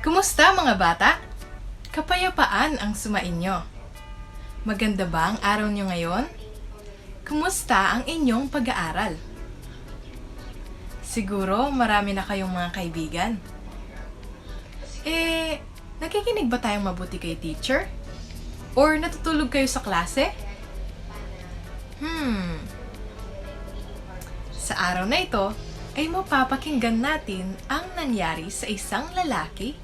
Kumusta mga bata? Kapayapaan ang sumainyo. Maganda ba ang araw nyo ngayon? Kumusta ang inyong pag-aaral? Siguro marami na kayong mga kaibigan. Nakikinig ba tayong mabuti kay teacher? Or natutulog kayo sa klase? Sa araw na ito, ay mapapakinggan natin ang nangyari sa isang lalaki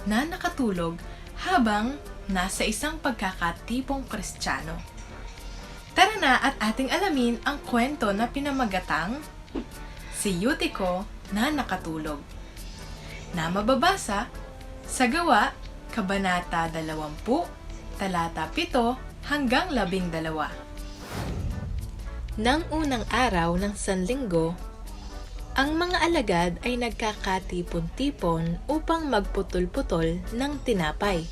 na nakatulog habang nasa isang pagkakatipong Kristiyano. Tara na at ating alamin ang kwento na pinamagatang Si Eutico na Nakatulog, na mababasa sa Gawa, Kabanata 20, talata 7 hanggang 12. Nang unang araw ng Sanlinggo, ang mga alagad ay nagkakatipon-tipon upang magputol-putol ng tinapay.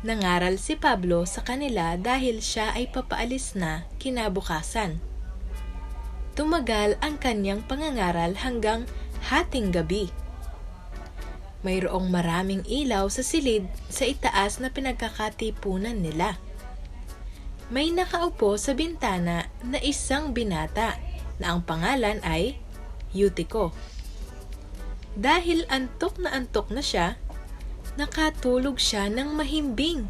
Nangaral si Pablo sa kanila dahil siya ay papaalis na kinabukasan. Tumagal ang kanyang pangangaral hanggang hating gabi. Mayroong maraming ilaw sa silid sa itaas na pinagkakatipunan nila. May nakaupo sa bintana na isang binata na ang pangalan ay Eutico. Dahil antok na siya, nakatulog siya ng mahimbing.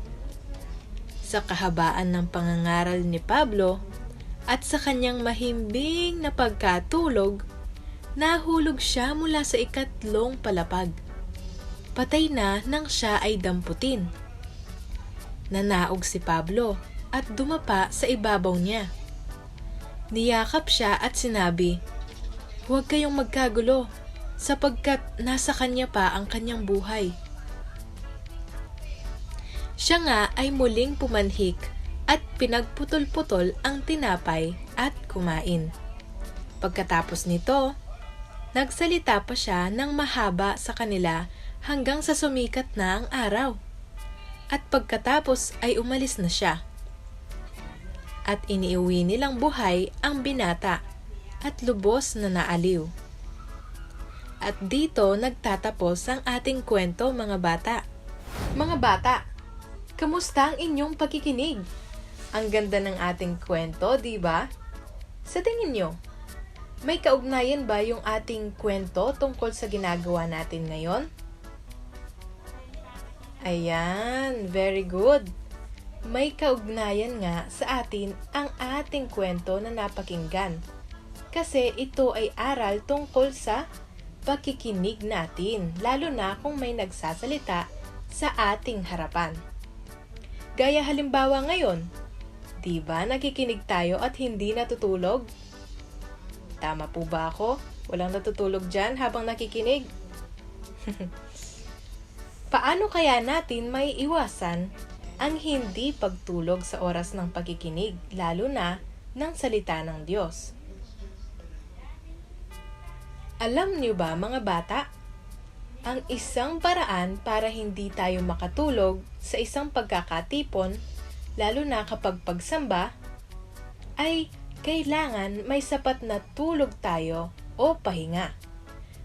Sa kahabaan ng pangangaral ni Pablo at sa kanyang mahimbing na pagkatulog, nahulog siya mula sa 3 palapag. Patay na nang siya ay damputin. Nanaog si Pablo at dumapa sa ibabaw niya. Niyakap siya at sinabi, "Huwag kayong magkagulo, sapagkat nasa kanya pa ang kanyang buhay." Siya nga ay muling pumanhik at pinagputol-putol ang tinapay at kumain. Pagkatapos nito, nagsalita pa siya ng mahaba sa kanila hanggang sa sumikat na ang araw. At pagkatapos ay umalis na siya. At iniuwi nilang buhay ang binata at lubos na naaliw. At dito nagtatapos ang ating kwento, mga bata. Mga bata, kamusta ang inyong pakikinig? Ang ganda ng ating kwento, di ba? Sa tingin nyo, may kaugnayan ba yung ating kwento tungkol sa ginagawa natin ngayon? Ayan, very good. May kaugnayan nga sa atin ang ating kwento na napakinggan. Kasi ito ay aral tungkol sa pakikinig natin, lalo na kung may nagsasalita sa ating harapan. Gaya halimbawa ngayon, di ba nakikinig tayo at hindi natutulog? Tama po ba ako? Walang natutulog dyan habang nakikinig? Paano kaya natin may iwasan ang hindi pagtulog sa oras ng pakikinig, lalo na ng salita ng Diyos? Alam niyo ba, mga bata, ang isang paraan para hindi tayo makatulog sa isang pagkakatipon, lalo na kapag pagsamba, ay kailangan may sapat na tulog tayo o pahinga.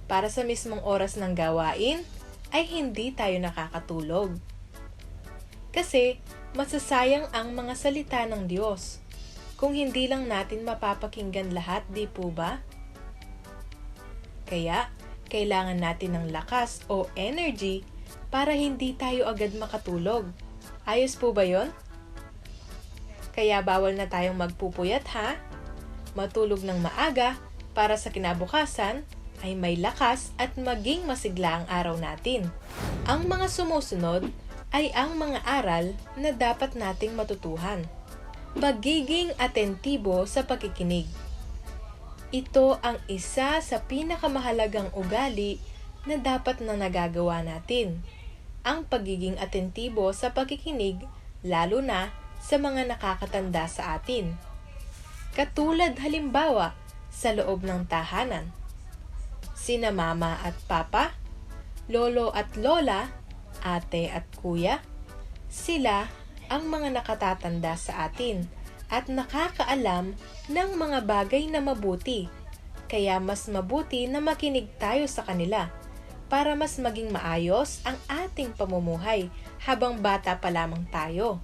Para sa mismong oras ng gawain, ay hindi tayo nakakatulog. Kasi masasayang ang mga salita ng Diyos kung hindi lang natin mapapakinggan lahat, di po ba? Kaya, kailangan natin ng lakas o energy para hindi tayo agad makatulog. Ayos po ba yon? Kaya bawal na tayong magpupuyat, ha? Matulog ng maaga para sa kinabukasan ay may lakas at maging masigla ang araw natin. Ang mga sumusunod ay ang mga aral na dapat nating matutuhan. Pagiging atentibo sa pakikinig. Ito ang isa sa pinakamahalagang ugali na dapat na nagagawa natin. Ang pagiging atentibo sa pakikinig, lalo na sa mga nakakatanda sa atin. Katulad halimbawa sa loob ng tahanan. Sina mama at papa, lolo at lola, ate at kuya, sila ang mga nakatatanda sa atin at nakakaalam ng mga bagay na mabuti. Kaya mas mabuti na makinig tayo sa kanila para mas maging maayos ang ating pamumuhay habang bata pa lamang tayo.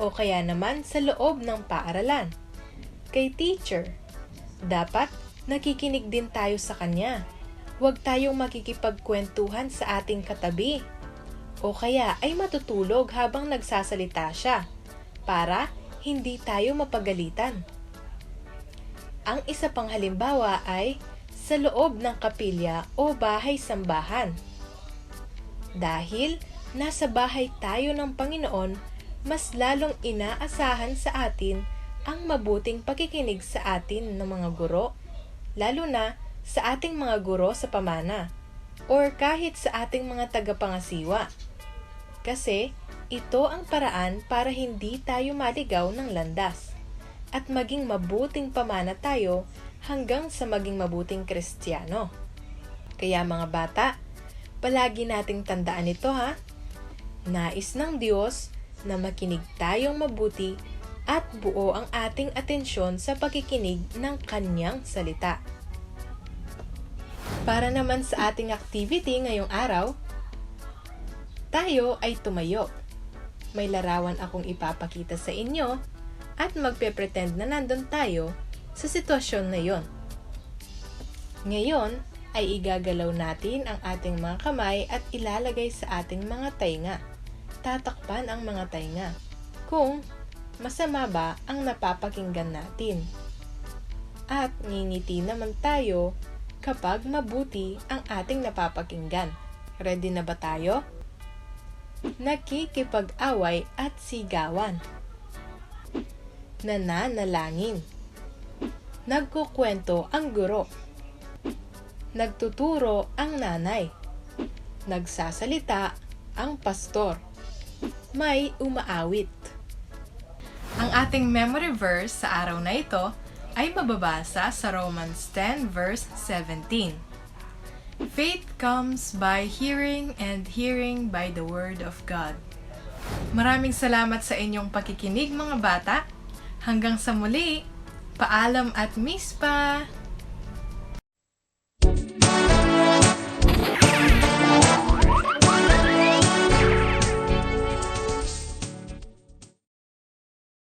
O kaya naman sa loob ng paaralan. Kay teacher, dapat nakikinig din tayo sa kanya. Huwag tayong makikipagkwentuhan sa ating katabi. O kaya ay matutulog habang nagsasalita siya para hindi tayo mapagalitan. Ang isa pang halimbawa ay sa loob ng kapilya o bahay-sambahan. Dahil nasa bahay tayo ng Panginoon, mas lalong inaasahan sa atin ang mabuting pakikinig sa atin ng mga guro, lalo na sa ating mga guro sa pamana, or kahit sa ating mga tagapangasiwa. Kasi ito ang paraan para hindi tayo maligaw ng landas, at maging mabuting pamana tayo hanggang sa maging mabuting Kristiyano. Kaya mga bata, palagi nating tandaan ito ha. Nais ng Diyos na makinig tayong mabuti at buo ang ating atensyon sa pakikinig ng Kanyang salita. Para naman sa ating activity ngayong araw, tayo ay tumayo. May larawan akong ipapakita sa inyo at magpe-pretend na nandun tayo sa sitwasyon na yon. Ngayon ay igagalaw natin ang ating mga kamay at ilalagay sa ating mga tainga. Tatakpan ang mga tainga kung masama ba ang napapakinggan natin. At ngingiti naman tayo kapag mabuti ang ating napapakinggan. Ready na ba tayo? Nakikipag-away at sigawan. Nananalangin. Nagkukwento ang guro. Nagtuturo ang nanay. Nagsasalita ang pastor. May umaawit. Ang ating memory verse sa araw na ito ay mababasa sa Romans 10 verse 17. Faith comes by hearing and hearing by the word of God. Maraming salamat sa inyong pakikinig mga bata. Hanggang sa muli, paalam at mispa!